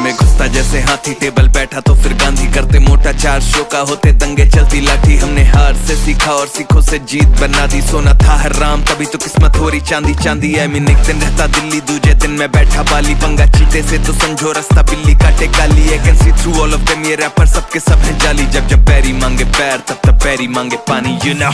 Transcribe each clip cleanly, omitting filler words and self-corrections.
में घुसता जैसे हाथी, टेबल बैठा तो फिर गांधी, करते मोटा चार शो का होते दंगे, चलती लाठी। हमने हार से सीखा और सीखों से जीत बना दी, सोना था हराम तभी तो किस्मत हो रही चांदी चांदी। आई मीन एक दिन रहता दिल्ली, दूजे दिन मैं बैठा बाली, पंगा चीते से तो समझो रास्ता बिल्ली काटे काली। I can see through all of them, ये रैपर सबके सब है जाली। जब जब बैरी मांगे पैर तब तब बैरी मांगे पानी, यू नो।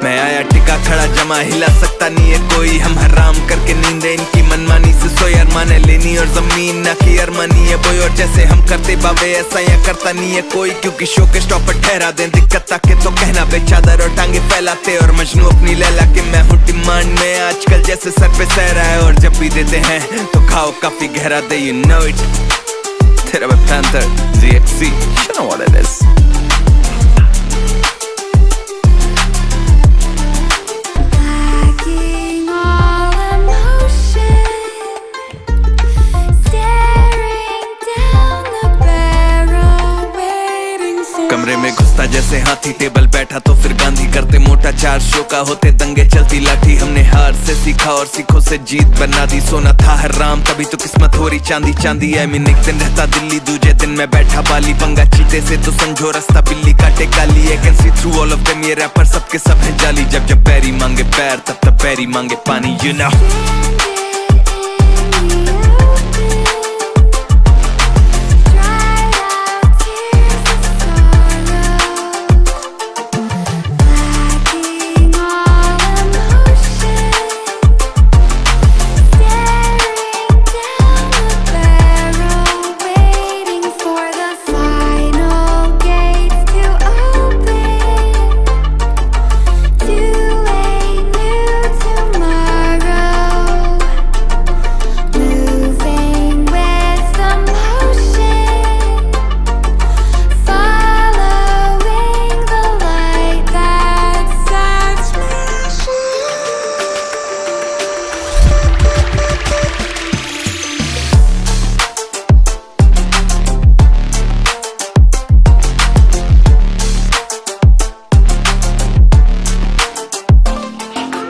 मैं आया टिका खड़ा जमा, हिला सकता नहीं है कोई। हम हराम करके नींदे इनकी मनमानी से सोई, अरमाने लेनी और जमीन ना की अरमानी है बोई। और जैसे हम करते बाबे ऐसा या करता नहीं है कोई, क्योंकि शो के स्टॉपर ठहरा दें दिक्कत ताके तो कहना बे चादर और टांगे फैलाते। और मजनू अपनी लैला के मैं हूँ डिमांड में, आजकल जैसे सर पे सह रहा है। और जब भी देते हैं तो खाओ काफी गहरा दे, यू नो इट। तेरा मैं panther ZXC, you know what it is. कमरे में घुसता जैसे हाथी, टेबल बैठा तो फिर गांधी, करते मोटा चार शो का होते दंगे, चलती लाठी। हमने हार से सीखा और सीखों से जीत बना दी, सोना था हराम तभी तो किस्मत हो रही चांदी चांदी। आई मीन एक दिन रहता दिल्ली, दूजे दिन मैं बैठा बाली, पंगा चीते से तो समझो रास्ता बिल्ली काटे काली। I can see through all of them, ये रैपर सबके सब है जाली। जब जब बैरी मांगे पैर तब तब बैरी मांगे पानी, यू नो।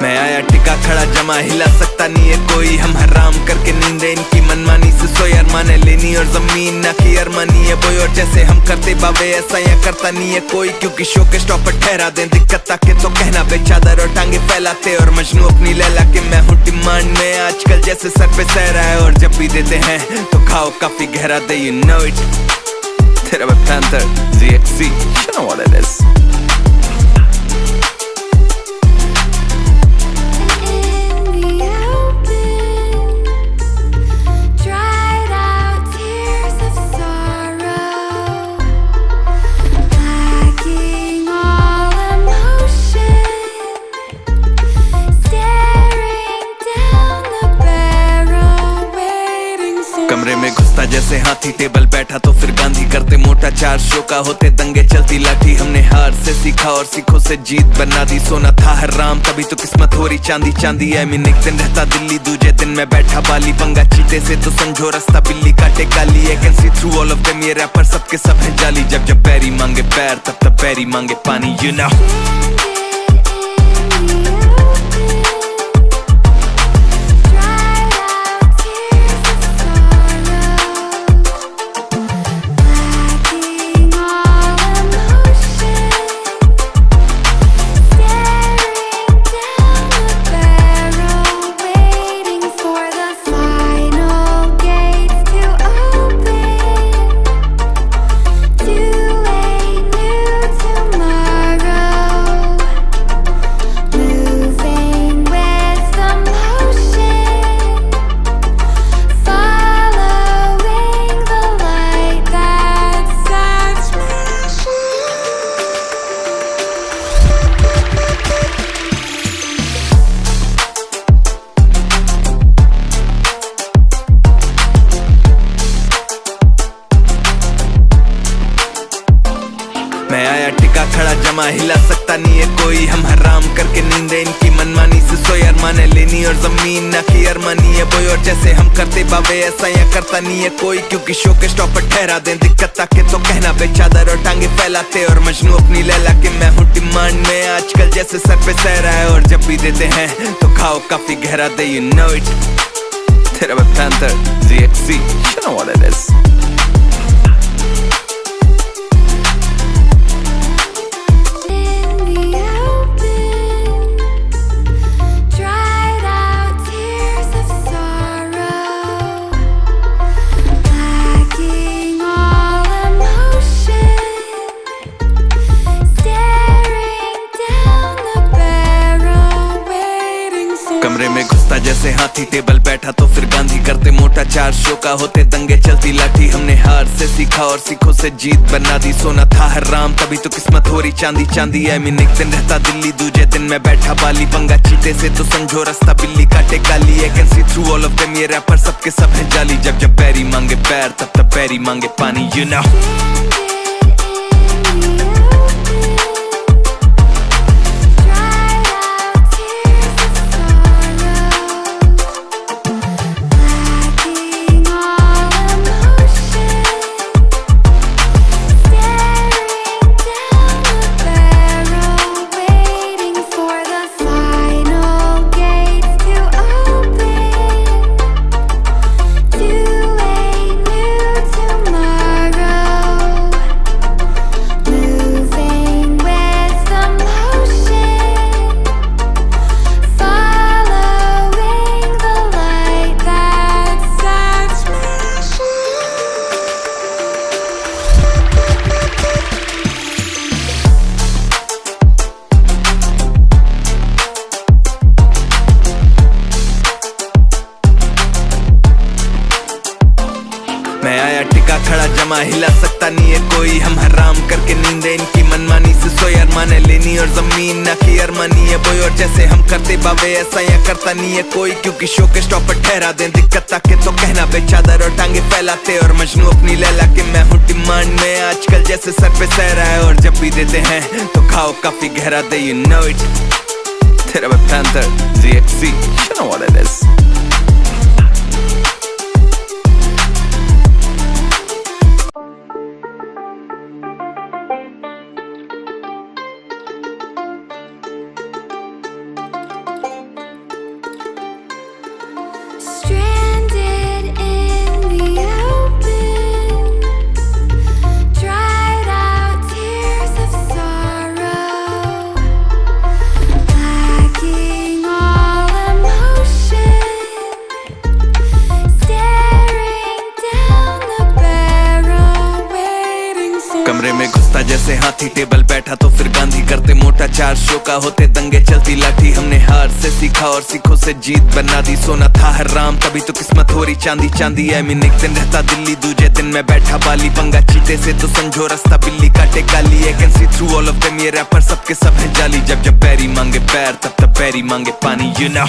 मैं आया टिका खड़ा जमा, हिला सकता नहीं है कोई। हम हराम करके नींदे इनकी मनमानी से सोई, अरमाने लेनी और जमीन ना की अरमानी है बोई। और जैसे हम करते बाबे ऐसा या करता नहीं है कोई, क्योंकि शो के स्टॉपर ठहरा दें दिक्कत ताके तो कहना बे चादर और टांगे फैलाते। और मजनू अपनी लैला के मैं हूँ डिमांड में, आजकल जैसे सर पे सह रहा है। और जब भी देते हैं तो खाओ काफी गहरा दे, यू नो इट। तेरा मैं panther ZXC, you know what it is. कमरे में घुसता जैसे हाथी, टेबल बैठा तो फिर गांधी, करते मोटा चार शो का होते दंगे, चलती लाठी। हमने हार से सीखा और सीखों से जीत बना दी, सोना था हराम तभी तो किस्मत हो रही चांदी चांदी। आई मीन एक दिन रहता दिल्ली, दूजे दिन मैं बैठा बाली, पंगा चीते से तो समझो रास्ता बिल्ली काटे काली। I can see through all of them, ये रैपर सबके सब है जाली। जब जब बैरी मांगे पैर तब तब बैरी मांगे पानी, यू नो। You मैं आया टिका खड़ा जमा हिला सकता नहीं है कोई। हम हराम करके नींदे इनकी मनमानी से सोए। अरमाने लेनी और जमीन ना की अरमानी है बोई। और जैसे हम करते बाबे ऐसा या करता नहीं है कोई। क्योंकि शो के स्टॉप पर ठहरा दें दिक्कत ताकि तो कहना बेचादर और टांगे फैलाते। और मजनू अपनी लैला के मैं हूँ डिमांड में आजकल जैसे सर पे सहरा है। और जब भी देते हैं तो खाओ काफी गहरा दे you know it। तेरा Panther ZXC you know what it is। कमरे में घुसता जैसे हाथी टेबल बैठा तो फिर गांधी करते मोटा। 4 शो का होते दंगे चलती लाठी। हमने हार से सीखा और सीखों से जीत बना दी। सोना था हराम तभी तो किस्मत हो रही चांदी चांदी। I mean एक दिन रहता दिल्ली दूजे दिन में बैठा बाली। पंगा चीते से तो समझो रास्ता बिल्ली काटे काली। I can see through all of them ये रैपर सबके सब है जाली। जब जब बैरी मांगे पैर तब तब बैरी मांगे पानी you know। मैं आया टिका खड़ा जमा हिला सकता नहीं है कोई। हम हराम करके नींदे इनकी मनमानी से सोए। अरमाने लेनी और जमीन ना की अरमानी है बोई। और जैसे हम करते बाबे ऐसा या करता नहीं है कोई। क्योंकि शो के स्टॉप पर ठहरा दें दिक्कत ताकि तो कहना बेचादर और टांगे फैलाते। और मजनू अपनी लैला के मैं हूँ डिमांड में आजकल जैसे सर पे सहरा है। और जब भी देते हैं तो खाओ काफी गहरा दे you know it। तेरा Panther ZXC you know what it is। कमरे में घुसता जैसे हाथी टेबल बैठा तो फिर गांधी करते मोटा। 4 शो का होते दंगे चलती लाठी। हमने हार से सीखा और सीखों से जीत बना दी। सोना था हराम तभी तो किस्मत हो रही चांदी चांदी। I mean एक दिन रहता दिल्ली दूजे दिन में बैठा बाली। पंगा चीते से तो समझो रास्ता बिल्ली काटे काली। I can see through all of them ये रैपर सबके सब है जाली। जब जब बैरी मांगे पैर तब तब बैरी मांगे पानी you know।